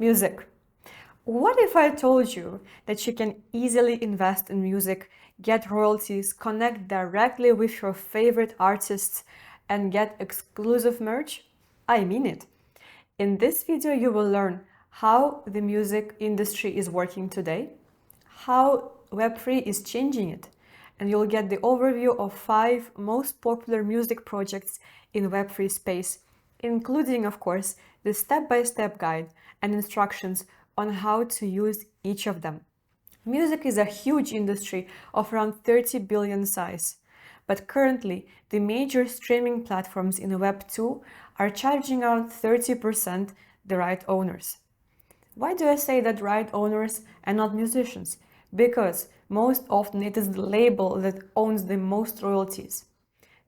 Music. What if I told you that you can easily invest in music, get royalties, connect directly with your favorite artists, and get exclusive merch? I mean it. In this video, you will learn how the music industry is working today, how Web3 is changing it, and you'll get the overview of 5 most popular music projects in Web3 space, including, of course, the step-by-step guide and instructions on how to use each of them. Music is a huge industry of around 30 billion size, but currently the major streaming platforms in Web 2 are charging around 30% the right owners. Why do I say that right owners and not musicians? Because most often it is the label that owns the most royalties.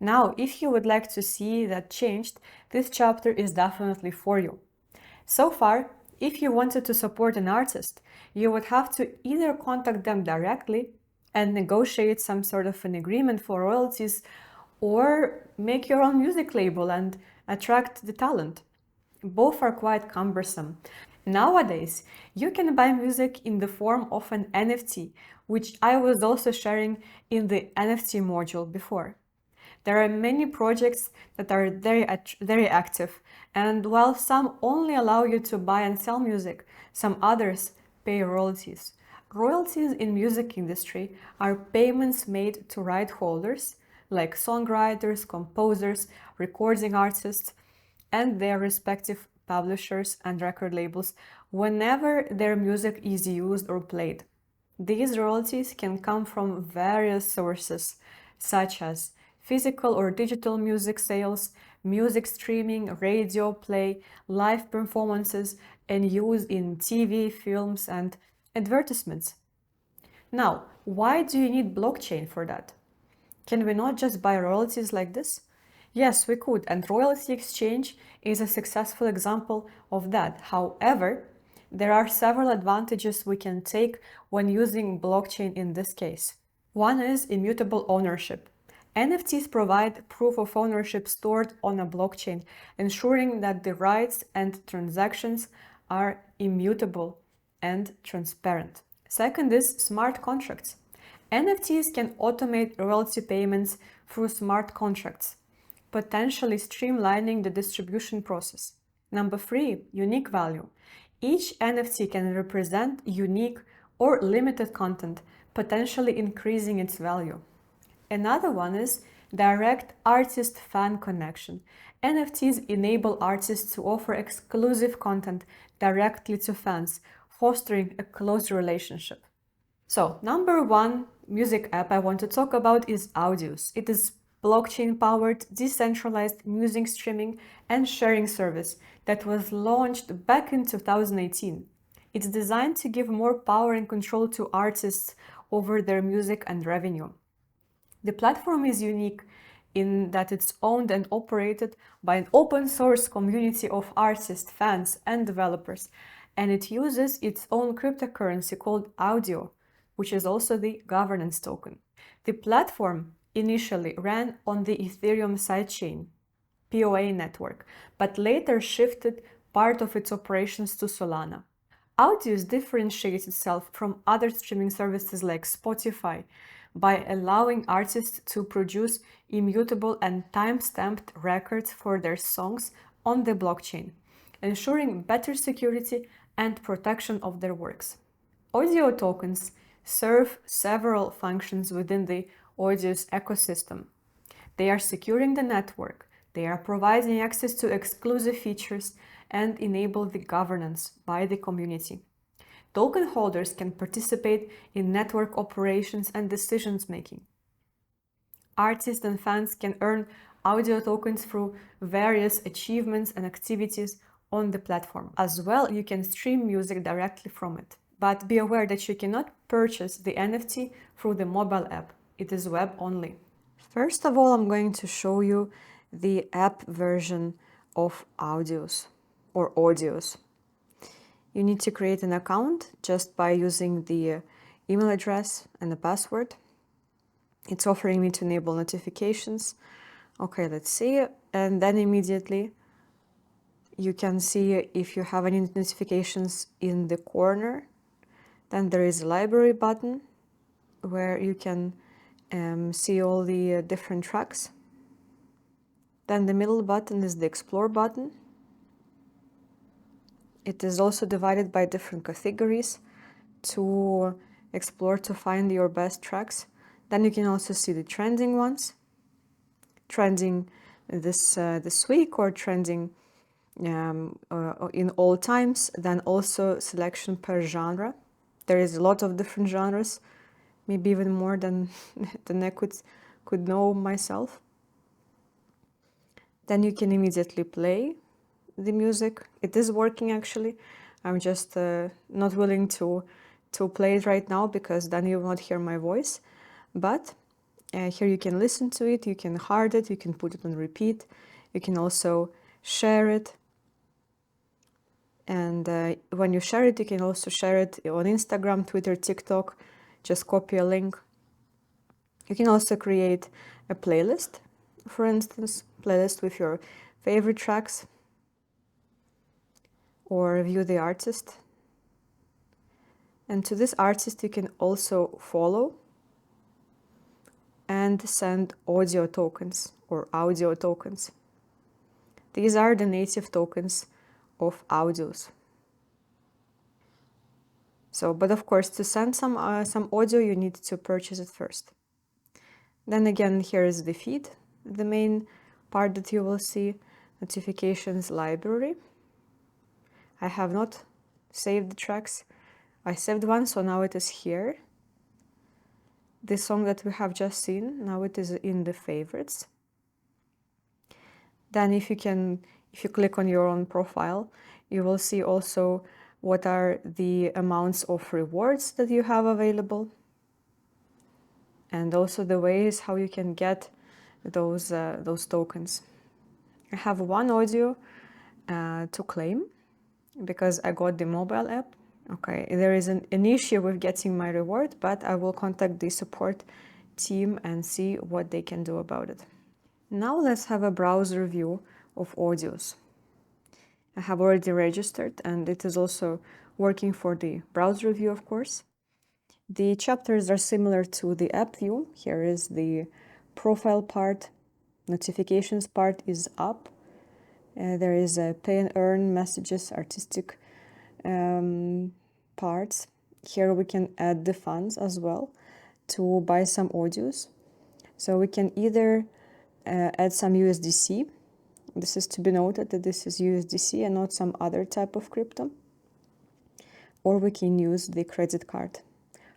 Now, if you would like to see that changed, this chapter is definitely for you. So far, if you wanted to support an artist, you would have to either contact them directly and negotiate some sort of an agreement for royalties, or make your own music label and attract the talent. Both are quite cumbersome. Nowadays, you can buy music in the form of an NFT, which I was also sharing in the NFT module before. There are many projects that are very active, and while some only allow you to buy and sell music, some others pay royalties. Royalties in music industry are payments made to right holders, like songwriters, composers, recording artists, and their respective publishers and record labels whenever their music is used or played. These royalties can come from various sources, such as physical or digital music sales, music streaming, radio play, live performances, and use in TV, films, and advertisements. Now, why do you need blockchain for that? Can we not just buy royalties like this? Yes, we could, and royalty exchange is a successful example of that. However, there are several advantages we can take when using blockchain in this case. One is immutable ownership. NFTs provide proof of ownership stored on a blockchain, ensuring that the rights and transactions are immutable and transparent. Second is smart contracts. NFTs can automate royalty payments through smart contracts, potentially streamlining the distribution process. Number 3, unique value. Each NFT can represent unique or limited content, potentially increasing its value. Another one is direct artist-fan connection. NFTs enable artists to offer exclusive content directly to fans, fostering a close relationship. So, number 1 music app I want to talk about is Audius. It is blockchain-powered, decentralized music streaming and sharing service that was launched back in 2018. It's designed to give more power and control to artists over their music and revenue. The platform is unique in that it's owned and operated by an open source community of artists, fans, and developers, and it uses its own cryptocurrency called Audio, which is also the governance token. The platform initially ran on the Ethereum sidechain, POA network, but later shifted part of its operations to Solana. Audius differentiates itself from other streaming services like Spotify by allowing artists to produce immutable and time-stamped records for their songs on the blockchain, ensuring better security and protection of their works. Audio tokens serve several functions within the Audius ecosystem. They are securing the network, they are providing access to exclusive features, and enable the governance by the community. Token holders can participate in network operations and decisions making. Artists and fans can earn audio tokens through various achievements and activities on the platform. As well, you can stream music directly from it. But be aware that you cannot purchase the NFT through the mobile app. It is web only. First of all, I'm going to show you the app version of Audius or Audius. You need to create an account just by using the email address and the password. It's offering me to enable notifications. Okay, let's see. And then immediately You can see if you have any notifications in the corner. Then there is a library button where you can see all the different tracks. Then the middle button is the explore button. It is also divided by different categories to explore to find your best tracks. Then you can also see the trending ones, trending this week or trending in all times. Then also selection per genre. There is a lot of different genres, maybe even more than I could know myself. Then you can immediately play the music. It is working actually. I'm just not willing to play it right now because then you will not hear my voice. But here you can listen to it, you can heart it, you can put it on repeat. You can also share it. And when you share it, you can also share it on Instagram, Twitter, TikTok. Just copy a link. You can also create a playlist, for instance, playlist with your favorite tracks, or view the artist. And to this artist you can also follow and send audio tokens or audio tokens. These are the native tokens of Audius. So, but of course, to send some audio, you need to purchase it first. Then again, here is the feed, the main part that you will see, notifications library. I have not saved the tracks. I saved one, so now it is here. The song that we have just seen, now it is in the favorites. Then if you click on your own profile, you will see also what are the amounts of rewards that you have available, and also the ways how you can get those tokens. I have one audio to claim because I got the mobile app. Okay, there is an issue with getting my reward, but I will contact the support team and see what they can do about it. Now let's have a browser view of Audius. I have already registered and it is also working for the browser view, of course. The chapters are similar to the app view. Here is the profile part, notifications part is up. There is a pay and earn, messages, artistic parts. Here we can add the funds as well to buy some audios. So we can either add some USDC. This is to be noted that this is USDC and not some other type of crypto. Or we can use the credit card.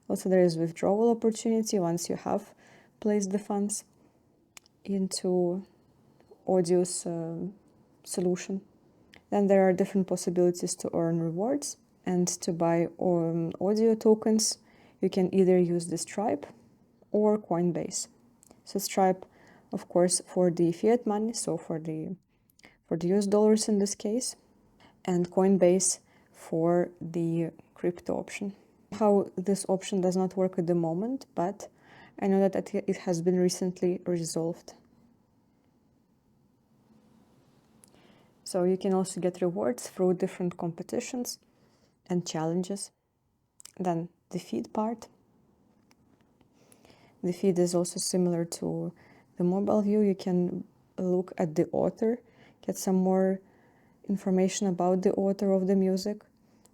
Also, there is withdrawal opportunity once you have placed the funds into Audius solution. Then there are different possibilities to earn rewards and to buy audio tokens. You can either use the Stripe or Coinbase. So Stripe, of course, for the fiat money, so for the US dollars in this case, and Coinbase for the crypto option. How this option does not work at the moment, but I know that it has been recently resolved. So you can also get rewards through different competitions and challenges. Then the feed part. The feed is also similar to the mobile view. You can look at the author, get some more information about the author of the music,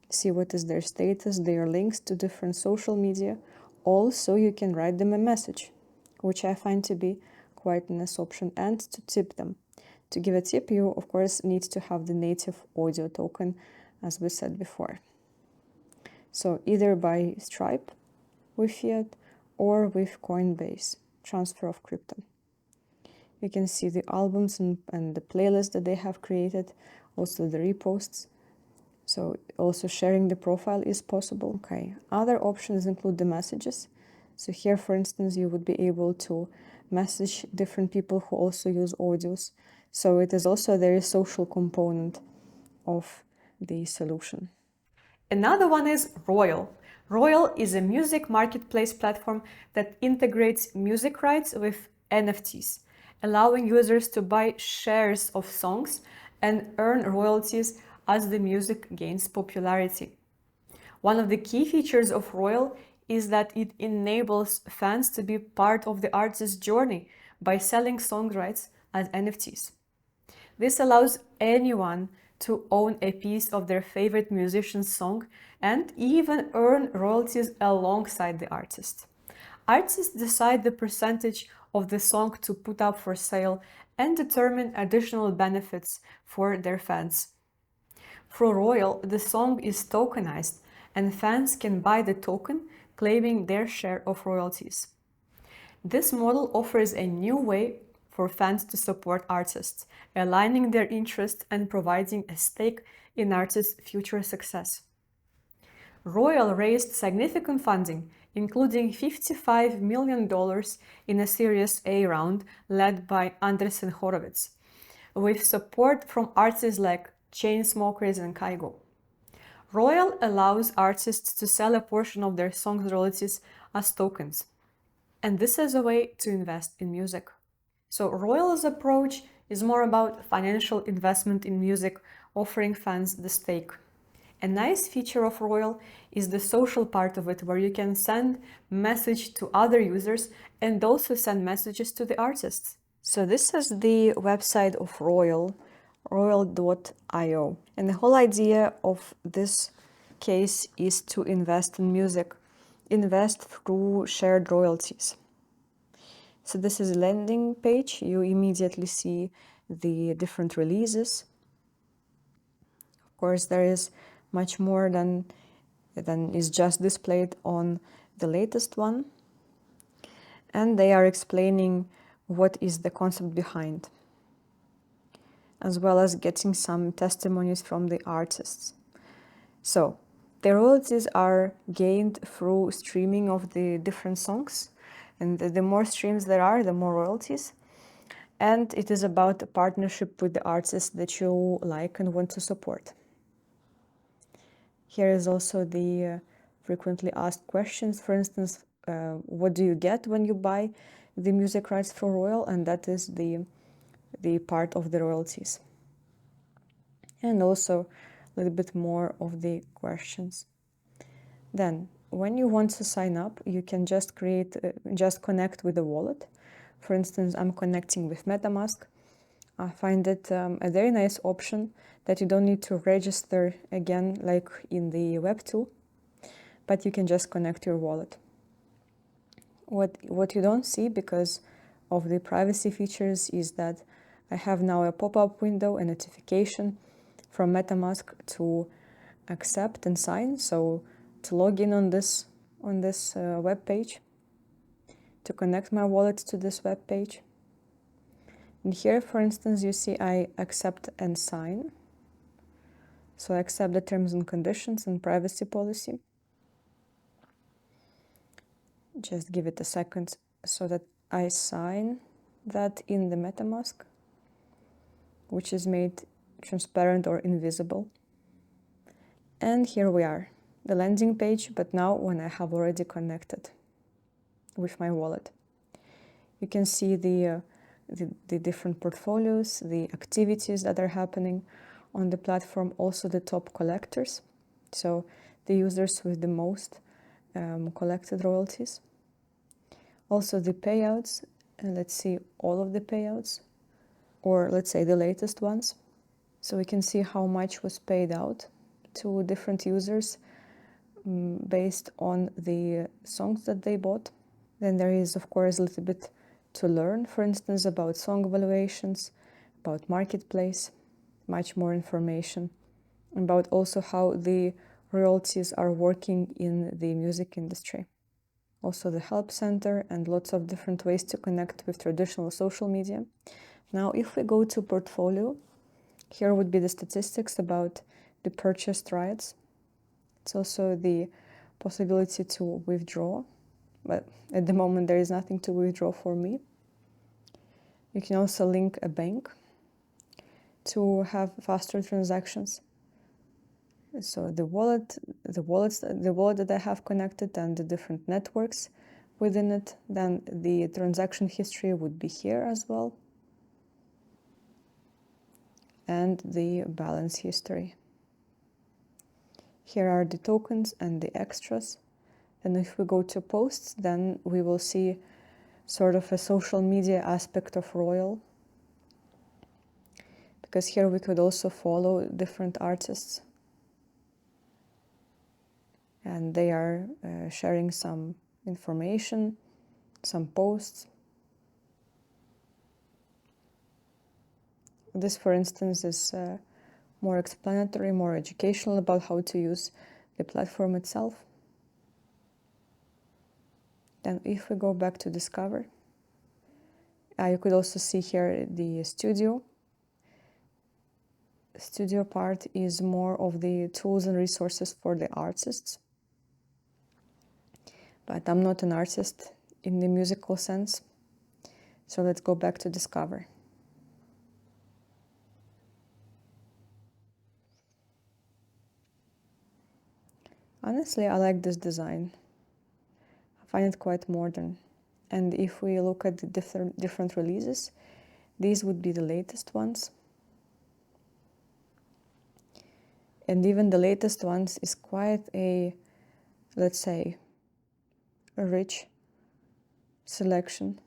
see what is their status, their links to different social media. Also, you can write them a message, which I find to be quite a nice option, and to tip them. To give a tip, you of course need to have the native audio token, as we said before. So either by Stripe with fiat or with Coinbase, transfer of crypto. You can see the albums and the playlist that they have created, also the reposts. So also sharing the profile is possible. Okay, other options include the messages. So here, for instance, you would be able to message different people who also use Audius. So it is also a very social component of the solution. Another one is Royal. Royal is a music marketplace platform that integrates music rights with NFTs, allowing users to buy shares of songs and earn royalties as the music gains popularity. One of the key features of Royal is that it enables fans to be part of the artist's journey by selling song rights as NFTs. This allows anyone to own a piece of their favorite musician's song and even earn royalties alongside the artist. Artists decide the percentage of the song to put up for sale and determine additional benefits for their fans. Through Royal, the song is tokenized and fans can buy the token, claiming their share of royalties. This model offers a new way for fans to support artists, aligning their interests and providing a stake in artists' future success. Royal raised significant funding, including $55 million in a Series A round led by Andreessen Horowitz, with support from artists like Chainsmokers and Kygo. Royal allows artists to sell a portion of their song's royalties as tokens, and this is a way to invest in music. So Royal's approach is more about financial investment in music, offering fans the stake. A nice feature of Royal is the social part of it, where you can send message to other users and also send messages to the artists. So this is the website of Royal, royal.io. And the whole idea of this case is to invest in music, invest through shared royalties. So this is a landing page. You immediately see the different releases. Of course, there is much more than is just displayed on the latest one. And they are explaining what is the concept behind, as well as getting some testimonies from the artists. So the royalties are gained through streaming of the different songs, and the more streams there are, the more royalties. And it is about a partnership with the artists that you like and want to support. Here is also the frequently asked questions. For instance, what do you get when you buy the music rights for Royal? And that is the part of the royalties. And also a little bit more of the questions. Then, when you want to sign up, you can just connect with a wallet. For instance, I'm connecting with MetaMask. I find it a very nice option that you don't need to register again like in the Web2, but you can just connect your wallet. What you don't see because of the privacy features is that I have now a pop-up window, a notification from MetaMask to accept and sign. So to log in on this web page, to connect my wallet to this web page. And here, for instance, you see I accept and sign. So I accept the terms and conditions and privacy policy. Just give it a second so that I sign that in the MetaMask, which is made transparent or invisible. And here we are, the landing page, but now when I have already connected with my wallet. You can see the different portfolios, the activities that are happening on the platform, also the top collectors, so the users with the most collected royalties. Also the payouts, and let's see all of the payouts, or let's say the latest ones. So we can see how much was paid out to different users based on the songs that they bought. Then there is, of course, a little bit to learn, for instance, about song valuations, about marketplace, much more information, about also how the royalties are working in the music industry. Also the help center and lots of different ways to connect with traditional social media. Now, if we go to portfolio, here would be the statistics about the purchased rights. It's also the possibility to withdraw, but at the moment there is nothing to withdraw for me. You can also link a bank to have faster transactions. So the wallet that I have connected and the different networks within it, then the transaction history would be here as well. and the balance history. Here are the tokens and the extras. And if we go to posts, then we will see sort of a social media aspect of Royal. Because here we could also follow different artists. And they are sharing some information, some posts. This, for instance, is more explanatory, more educational about how to use the platform itself. Then if we go back to Discover, you could also see here the studio. Studio part is more of the tools and resources for the artists. But I'm not an artist in the musical sense. So let's go back to Discover. Honestly, I like this design. I find it quite modern. And if we look at the different releases, these would be the latest ones. And even the latest ones is quite a, let's say, a rich selection.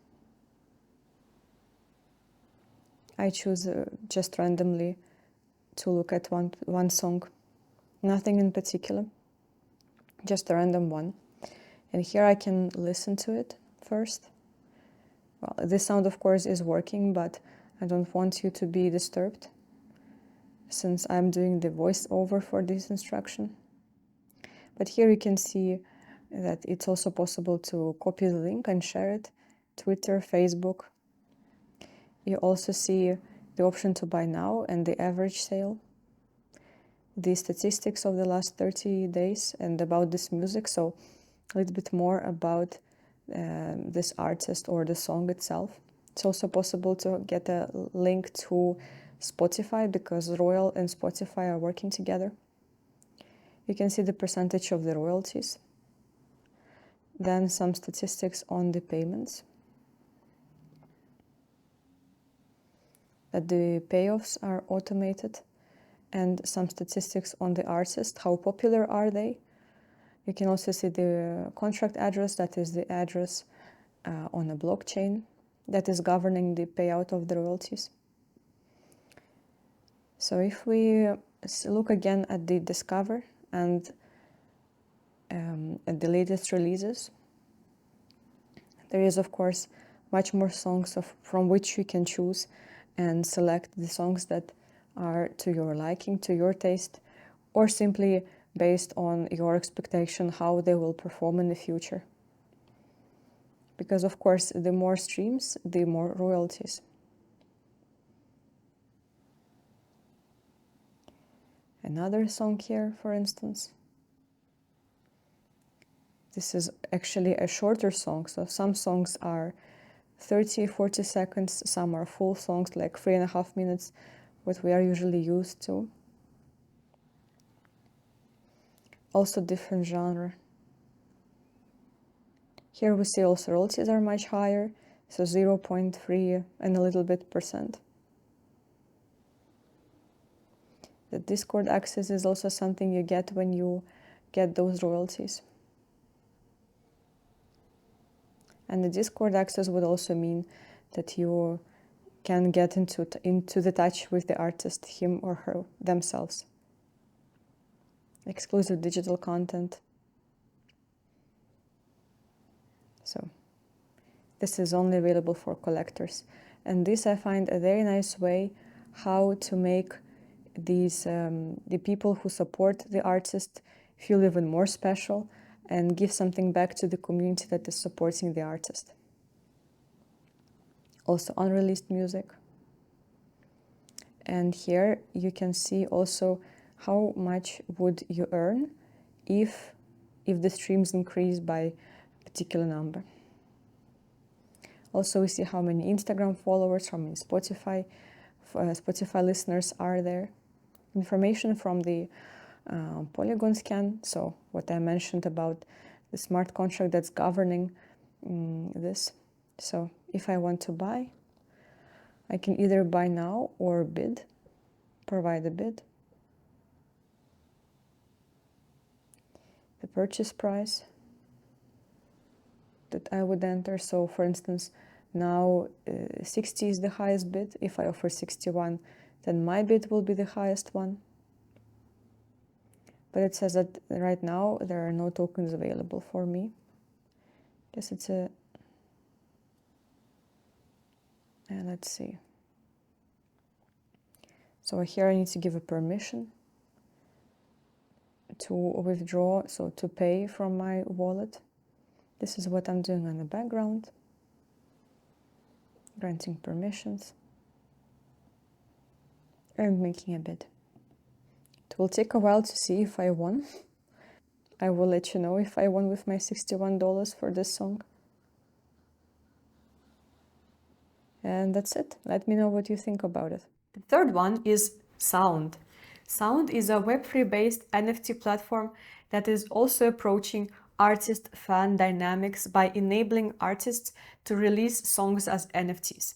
I choose just randomly to look at one song, nothing in particular, just a random one. And here I can listen to it first. Well, this sound, of course, is working, but I don't want you to be disturbed since I'm doing the voiceover for this instruction. But here you can see that it's also possible to copy the link and share it, Twitter, Facebook. You also see the option to buy now and the average sale, the statistics of the last 30 days and about this music, so a little bit more about this artist or the song itself. It's also possible to get a link to Spotify because Royal and Spotify are working together. You can see the percentage of the royalties. Then some statistics on the payments. That the payoffs are automated. And some statistics on the artist. How popular are they? You can also see the contract address. That is the address on a blockchain that is governing the payout of the royalties. So if we look again at the Discover and at the latest releases, there is, of course, much more songs from which you can choose and select the songs that are to your liking, to your taste, or simply based on your expectation how they will perform in the future. Because, of course, the more streams, the more royalties. Another song here, for instance. This is actually a shorter song, so some songs are 30, 40 seconds, some are full songs, like 3.5 minutes, what we are usually used to. Also different genre. Here we see also royalties are much higher, so 0.3 and a little bit %. The Discord access is also something you get when you get those royalties. And the Discord access would also mean that you can get into the touch with the artist, him or her themselves. Exclusive digital content. So this is only available for collectors. And this I find a very nice way how to make these the people who support the artist feel even more special and give something back to the community that is supporting the artist. Also unreleased music. And here you can see also how much would you earn if the streams increase by a particular number. Also, we see how many Instagram followers, how many Spotify listeners are there. Information from the Polygon scan, so what I mentioned about the smart contract that's governing this. So if I want to buy, I can either buy now or bid. provide a bid, the purchase price that I would enter. So for instance, now 60 is the highest bid. If I offer 61, then my bid will be the highest one. But it says that right now there are no tokens available for me. Guess it's a... let's see. So here I need to give a permission to withdraw, so to pay from my wallet. This is what I'm doing on the background. Granting permissions. And making a bid. It will take a while to see if I won. I will let you know if I won with my $61 for this song. And that's it. Let me know what you think about it. The third one is Sound. Sound is a Web3 based NFT platform that is also approaching artist fan dynamics by enabling artists to release songs as NFTs.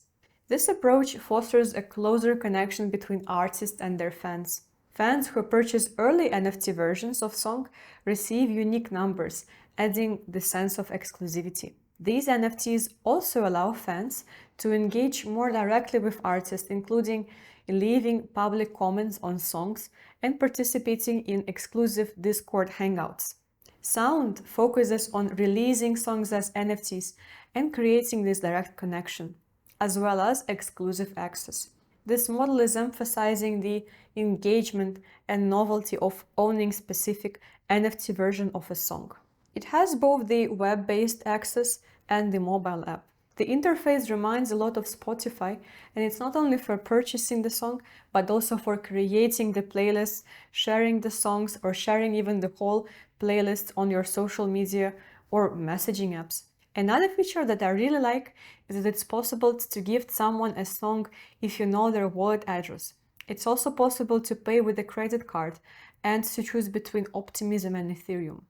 This approach fosters a closer connection between artists and their fans. Fans who purchase early NFT versions of song receive unique numbers, adding the sense of exclusivity. These NFTs also allow fans to engage more directly with artists, including leaving public comments on songs and participating in exclusive Discord hangouts. Sound focuses on releasing songs as NFTs and creating this direct connection, as well as exclusive access. This model is emphasizing the engagement and novelty of owning specific NFT version of a song. It has both the web-based access and the mobile app. The interface reminds a lot of Spotify, and it's not only for purchasing the song, but also for creating the playlists, sharing the songs, or sharing even the whole playlist on your social media or messaging apps. Another feature that I really like is that it's possible to gift someone a song if you know their wallet address. It's also possible to pay with a credit card and to choose between Optimism and Ethereum.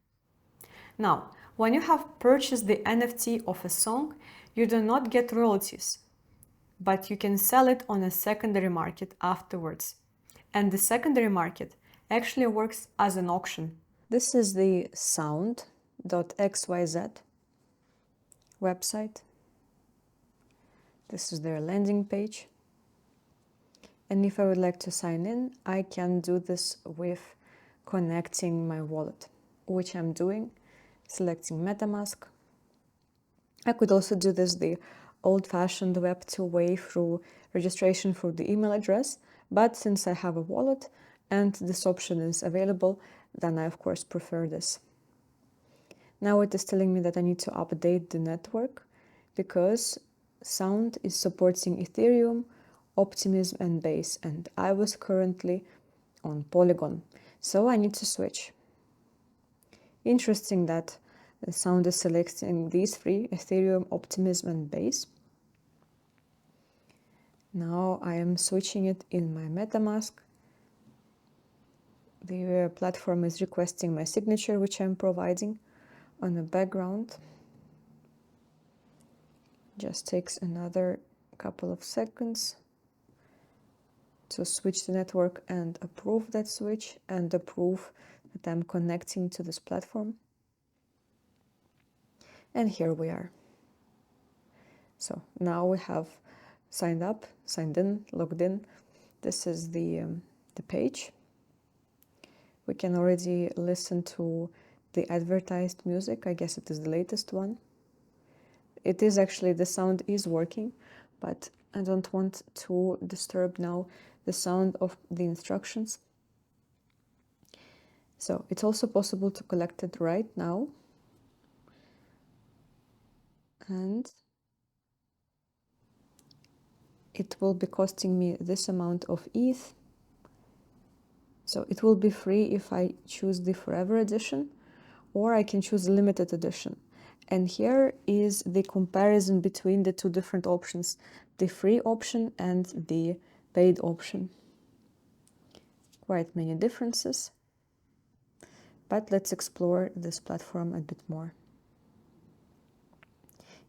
Now, when you have purchased the NFT of a song, you do not get royalties, but you can sell it on a secondary market afterwards. And the secondary market actually works as an auction. This is the Sound.xyz website. This is their landing page. And if I would like to sign in, I can do this with connecting my wallet, which I'm doing, selecting MetaMask. I could also do this the old-fashioned Web2 way through registration through the email address, but since I have a wallet and this option is available, then I of course prefer this. Now it is telling me that I need to update the network because Sound is supporting Ethereum, Optimism and Base, and I was currently on Polygon, so I need to switch. Interesting that Sound is selecting these three, Ethereum, Optimism and Base. Now I am switching it in my MetaMask. The platform is requesting my signature, which I'm providing on the background. Just takes another couple of seconds to switch the network and approve that switch and approve that I'm connecting to this platform. And here we are. So now we have signed up, signed in, logged in. This is the page. We can already listen to the advertised music. I guess it is the latest one. It is actually, the sound is working, but I don't want to disturb now the sound of the instructions. So it's also possible to collect it right now. And it will be costing me this amount of ETH. So it will be free if I choose the Forever Edition, or I can choose the Limited Edition. And here is the comparison between the two different options, the free option and the paid option. Quite many differences, but let's explore this platform a bit more.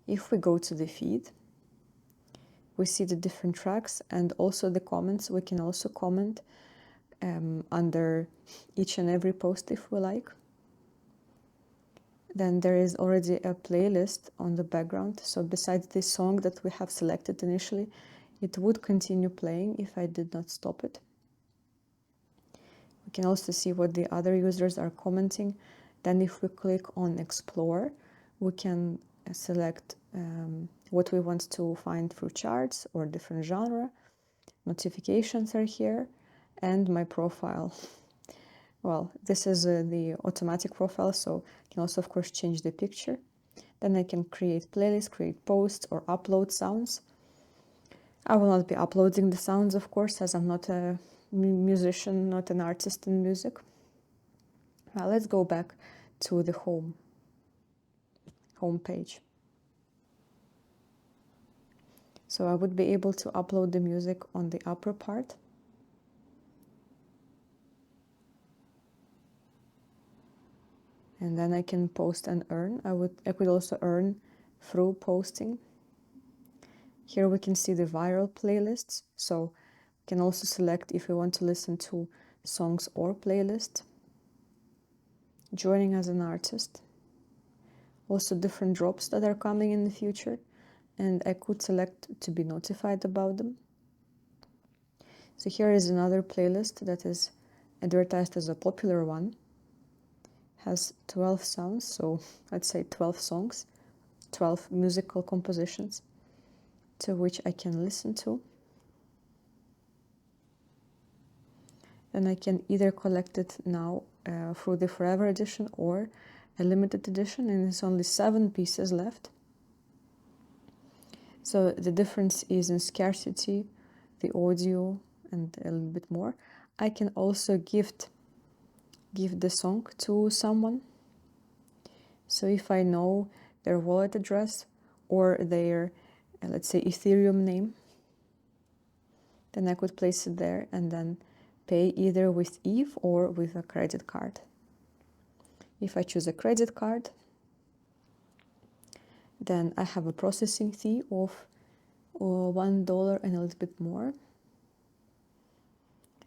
If we go to the feed, we see the different tracks and also the comments. We can also comment under each and every post if we like. Then there is already a playlist on the background. So besides this song that we have selected initially, it would continue playing if I did not stop it. We can also see what the other users are commenting. Then if we click on Explore, we can select what we want to find through charts or different genre. Notifications are here, and my profile. Well, this is the automatic profile, so I can also, of course, change the picture. Then I can create playlists, create posts, or upload sounds. I will not be uploading the sounds, of course, as I'm not a musician, not an artist in music. Now let's go back to the home page. So I would be able to upload the music on the upper part. And then I can post and earn. I could also earn through posting. Here we can see the viral playlists. So we can also select if we want to listen to songs or playlists. Joining as an artist. Also different drops that are coming in the future. And I could select to be notified about them. So here is another playlist that is advertised as a popular one. Has 12 sounds, so let's say 12 songs, 12 musical compositions to which I can listen to. And I can either collect it now through the Forever Edition or a limited edition, and it's only 7 pieces left. So the difference is in scarcity, the audio, and a little bit more. I can also give the song to someone. So if I know their wallet address or their, let's say, Ethereum name, then I could place it there and then pay either with ETH or with a credit card. If I choose a credit card, then I have a processing fee of $1 and a little bit more.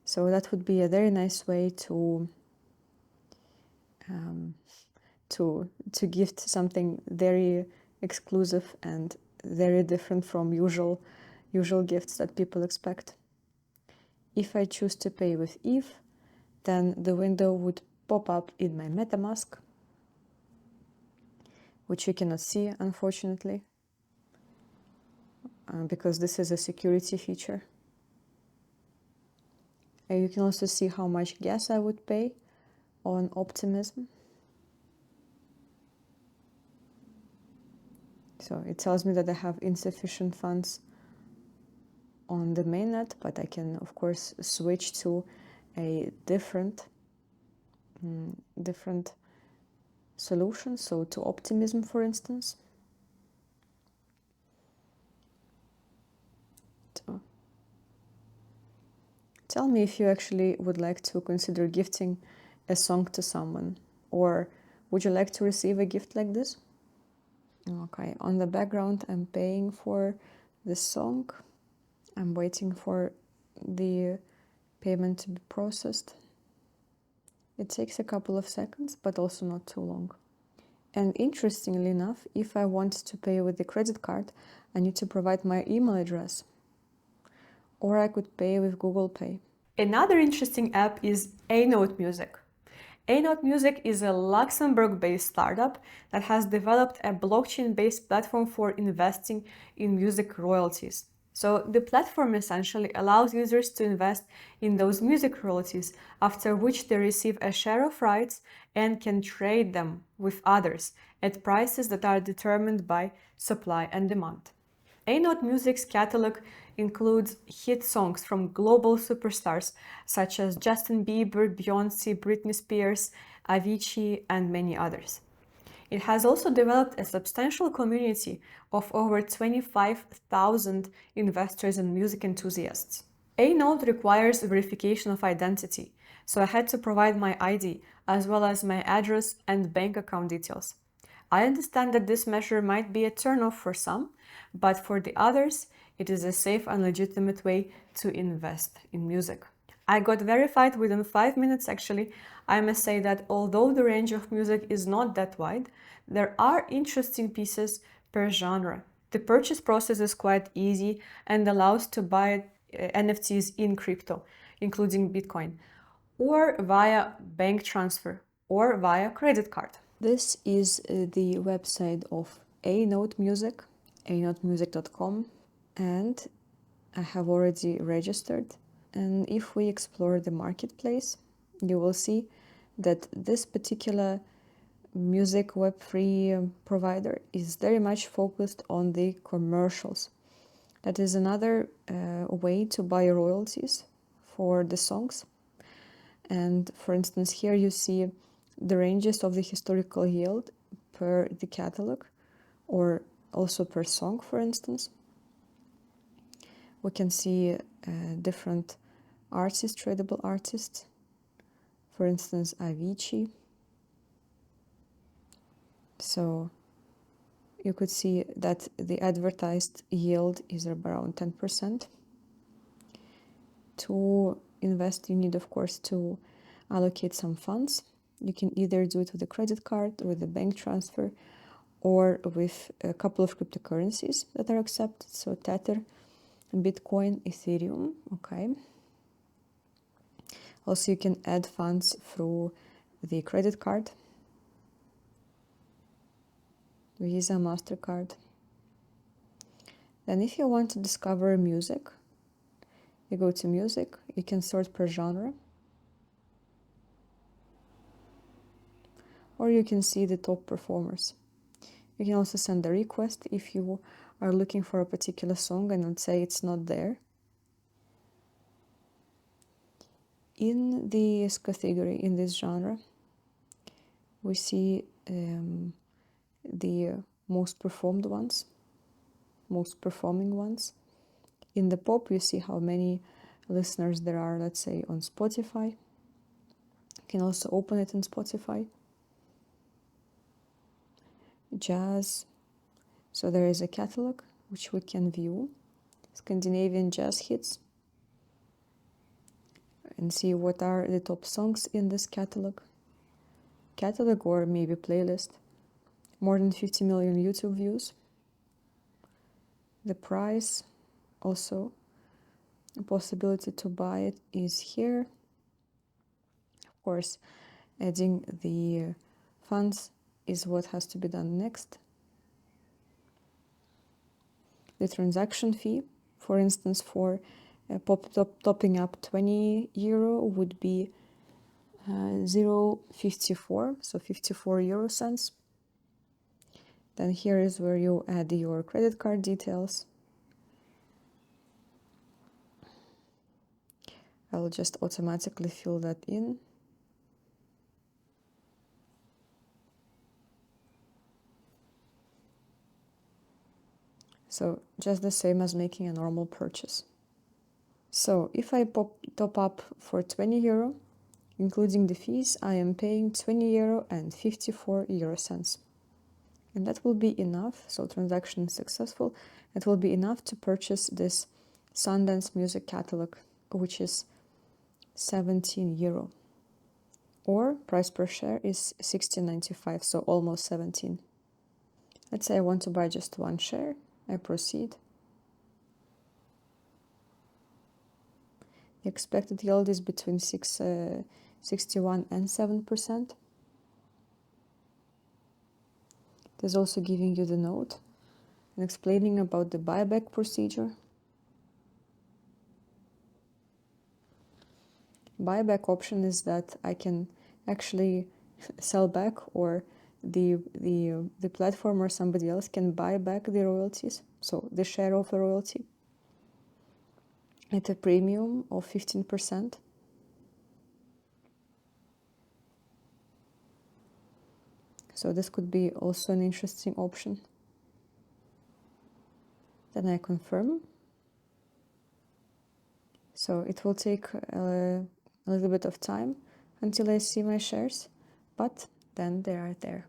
So that would be a very nice way to gift something very exclusive and very different from usual gifts that people expect. If I choose to pay with ETH, then the window would pop up in my MetaMask, which you cannot see, unfortunately, because this is a security feature. And you can also see how much gas I would pay on Optimism. So it tells me that I have insufficient funds on the mainnet, but I can, of course, switch to a different solution, so to Optimism, for instance. So, tell me if you actually would like to consider gifting a song to someone, or would you like to receive a gift like this? Okay, on the background, I'm paying for this song. I'm waiting for the payment to be processed. It takes a couple of seconds, but also not too long. And interestingly enough, if I want to pay with the credit card, I need to provide my email address. Or I could pay with Google Pay. Another interesting app is A-Note Music. A-Note Music is a Luxembourg-based startup that has developed a blockchain-based platform for investing in music royalties. So the platform essentially allows users to invest in those music royalties, after which they receive a share of rights and can trade them with others at prices that are determined by supply and demand. A-Note Music's catalog includes hit songs from global superstars such as Justin Bieber, Beyoncé, Britney Spears, Avicii, and many others. It has also developed a substantial community of over 25,000 investors and music enthusiasts. A-Note requires verification of identity, so I had to provide my ID as well as my address and bank account details. I understand that this measure might be a turn-off for some, but for the others, It is a safe and legitimate way to invest in music. I got verified within 5 minutes actually. I must say that although the range of music is not that wide, there are interesting pieces per genre. The purchase process is quite easy and allows to buy NFTs in crypto, including Bitcoin, or via bank transfer or via credit card. This is the website of A-Note Music, anotemusic.com, and I have already registered. And if we explore the marketplace, you will see that this particular music Web3 provider is very much focused on the commercials. That is another way to buy royalties for the songs. And for instance, here you see the ranges of the historical yield per the catalog, or also per song, for instance. We can see different artists, tradable artists. For instance, Avicii. So you could see that the advertised yield is around 10%. To invest, you need, of course, to allocate some funds. You can either do it with a credit card, with a bank transfer, or with a couple of cryptocurrencies that are accepted. So Tether, Bitcoin, Ethereum, okay. Also, you can add funds through the credit card, Visa, MasterCard. Then if you want to discover music, you go to music, you can sort per genre, or you can see the top performers. You can also send a request if you are looking for a particular song and let's say it's not there. In this category, in this genre, we see the most performed ones, most performing ones. In the pop, you see how many listeners there are, let's say, on Spotify. You can also open it in Spotify. Jazz. So there is a catalog which we can view. Scandinavian jazz hits. And see what are the top songs in this catalog. Catalog or maybe playlist. More than 50 million YouTube views. The price, also a possibility to buy it, is here. Of course, adding the funds is what has to be done next. The transaction fee, for instance, for topping up 20 euro would be 0.54, so 54 euro cents. Then here is where you add your credit card details. I'll just automatically fill that in. So just the same as making a normal purchase. So if I top up for 20 euro, including the fees, I am paying 20 euro and 54 euro cents. And that will be enough, so transaction is successful. It will be enough to purchase this Sundance music catalog, which is 17 euro. Or price per share is 16.95, so almost 17. Let's say I want to buy just one share. I proceed. The expected yield is between 61 and 7%. It is also giving you the note and explaining about the buyback procedure. Buyback option is that I can actually sell back, or the platform or somebody else can buy back the royalties, so the share of a royalty, at a premium of 15%. So this could be also an interesting option. Then I confirm. So it will take a little bit of time until I see my shares, but then they are there.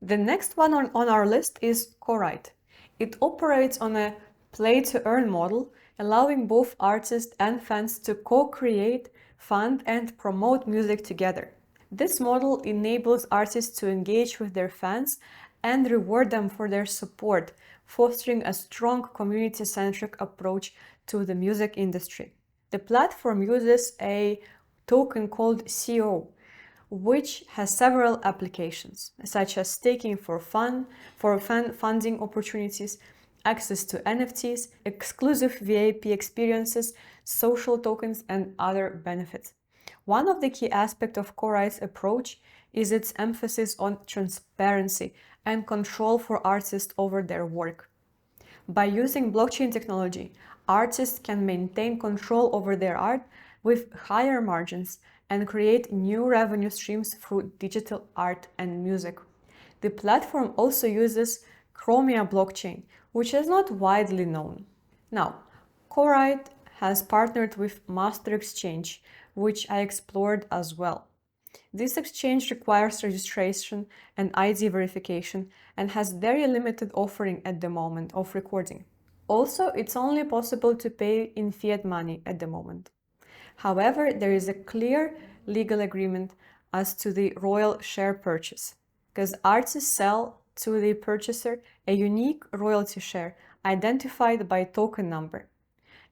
The next one on our list is Corite. It operates on a play-to-earn model, allowing both artists and fans to co-create, fund, and promote music together. This model enables artists to engage with their fans and reward them for their support, fostering a strong community-centric approach to the music industry. The platform uses a token called CO, which has several applications, such as staking for fan funding opportunities, access to NFTs, exclusive VIP experiences, social tokens, and other benefits. One of the key aspects of Corite's approach is its emphasis on transparency and control for artists over their work. By using blockchain technology, artists can maintain control over their art with higher margins and create new revenue streams through digital art and music. The platform also uses Chromia blockchain, which is not widely known. Now, Corite has partnered with Master Exchange, which I explored as well. This exchange requires registration and ID verification and has very limited offering at the moment of recording. Also, it's only possible to pay in fiat money at the moment. However, there is a clear legal agreement as to the royal share purchase, because artists sell to the purchaser a unique royalty share identified by token number.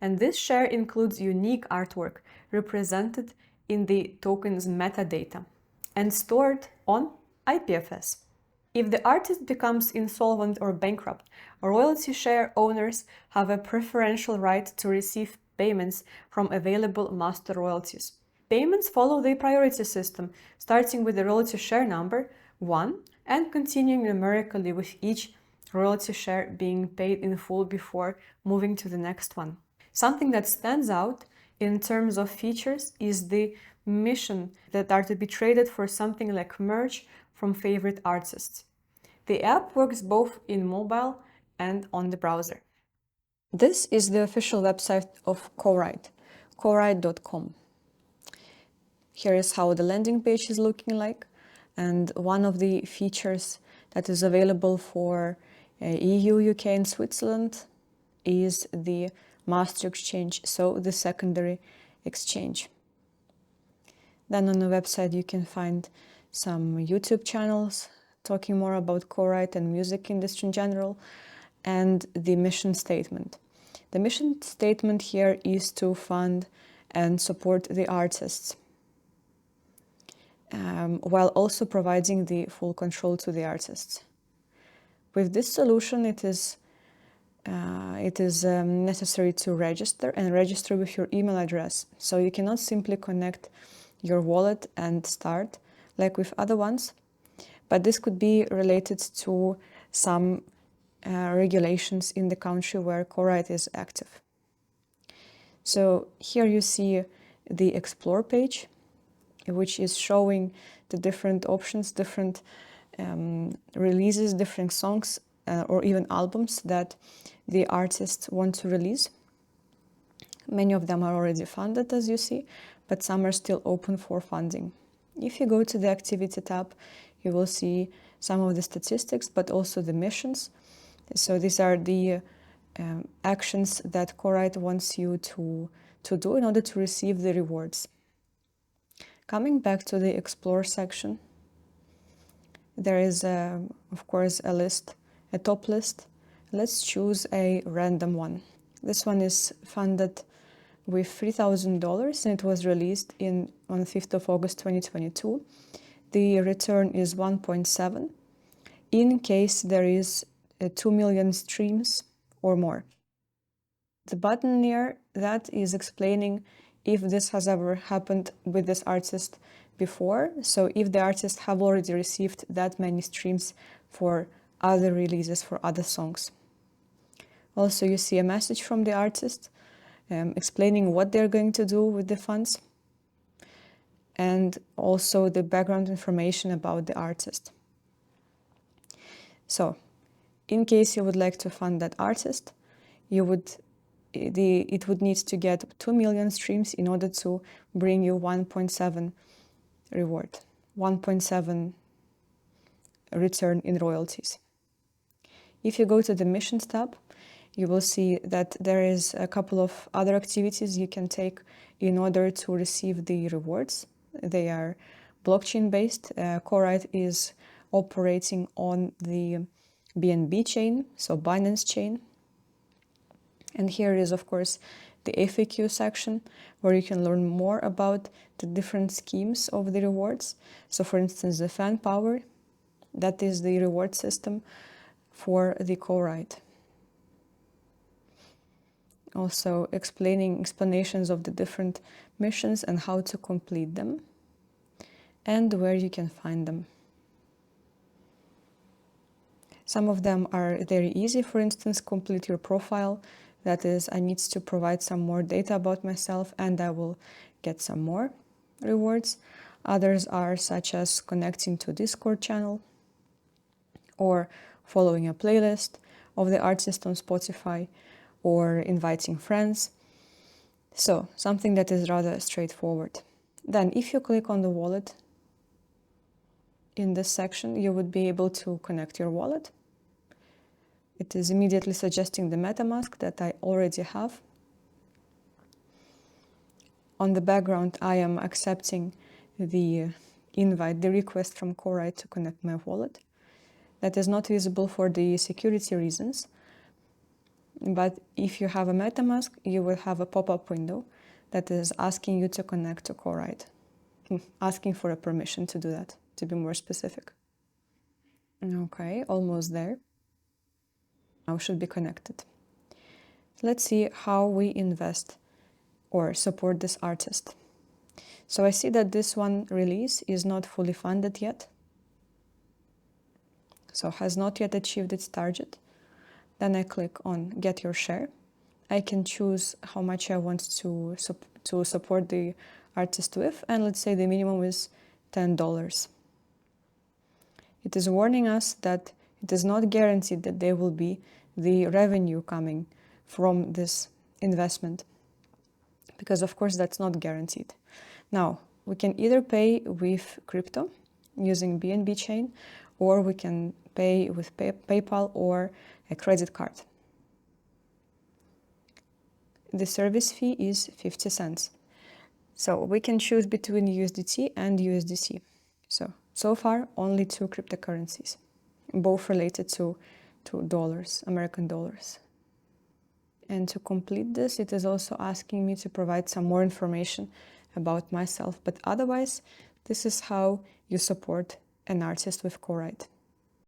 And this share includes unique artwork represented in the token's metadata and stored on IPFS. If the artist becomes insolvent or bankrupt, royalty share owners have a preferential right to receive payments from available master royalties. Payments follow the priority system, starting with the royalty share number 1 and continuing numerically with each royalty share being paid in full before moving to the next one. Something that stands out in terms of features is the mission that are to be traded for something like merch from favorite artists. The app works both in mobile and on the browser. This is the official website of Corite, corite.com. Here is how the landing page is looking like, and one of the features that is available for EU, UK and Switzerland is the Master Exchange, so the secondary exchange. Then on the website you can find some YouTube channels talking more about Corite and music industry in general, and the mission statement. The mission statement here is to fund and support the artists, while also providing the full control to the artists. With this solution, it is necessary to register with your email address. So you cannot simply connect your wallet and start like with other ones, but this could be related to some regulations in the country where Corite is active. So here you see the Explore page, which is showing the different options, different releases, different songs, or even albums that the artists want to release. Many of them are already funded, as you see, but some are still open for funding. If you go to the Activity tab, you will see some of the statistics, but also the missions. So these are the actions that Corite wants you to do in order to receive the rewards. Coming back to the Explore section, there is, of course, a top list. Let's choose a random one. This one is funded with $3,000 and it was released on 5th of August 2022. The return is 1.7 in case there is 2 million streams or more. The button near that is explaining if this has ever happened with this artist before. So if the artist have already received that many streams for other releases, for other songs. Also, you see a message from the artist explaining what they're going to do with the funds, and also the background information about the artist. So, in case you would like to fund that artist, it would need to get 2 million streams in order to bring you 1.7 reward, 1.7 return in royalties. If you go to the Missions tab, you will see that there is a couple of other activities you can take in order to receive the rewards. They are blockchain based. Corite is operating on the BNB chain, so Binance chain. And here is, of course, the FAQ section where you can learn more about the different schemes of the rewards. So for instance, the fan power, that is the reward system for the Corite. Also explanations of the different missions and how to complete them and where you can find them. Some of them are very easy. For instance, complete your profile. That is, I need to provide some more data about myself and I will get some more rewards. Others are such as connecting to Discord channel or following a playlist of the artist on Spotify or inviting friends. So something that is rather straightforward. Then if you click on the wallet in this section, you would be able to connect your wallet. It is immediately suggesting the MetaMask that I already have. On the background, I am accepting the invite, the request from Corite to connect my wallet. That is not visible for the security reasons. But if you have a MetaMask, you will have a pop-up window that is asking you to connect to Corite, asking for a permission to do that, to be more specific. Okay, almost there. Now should be connected. Let's see how we invest or support this artist. So I see that this one release is not fully funded yet. So has not yet achieved its target. Then I click on Get Your Share. I can choose how much I want to support the artist with, and let's say the minimum is $10. It is warning us that it is not guaranteed that there will be the revenue coming from this investment, because of course that's not guaranteed. Now, we can either pay with crypto using BNB Chain, or we can pay with PayPal or a credit card. The service fee is 50 cents. So we can choose between USDT and USDC. So far, only two cryptocurrencies, both related to dollars, American dollars. And to complete this, it is also asking me to provide some more information about myself. But otherwise, this is how you support an artist with Corite.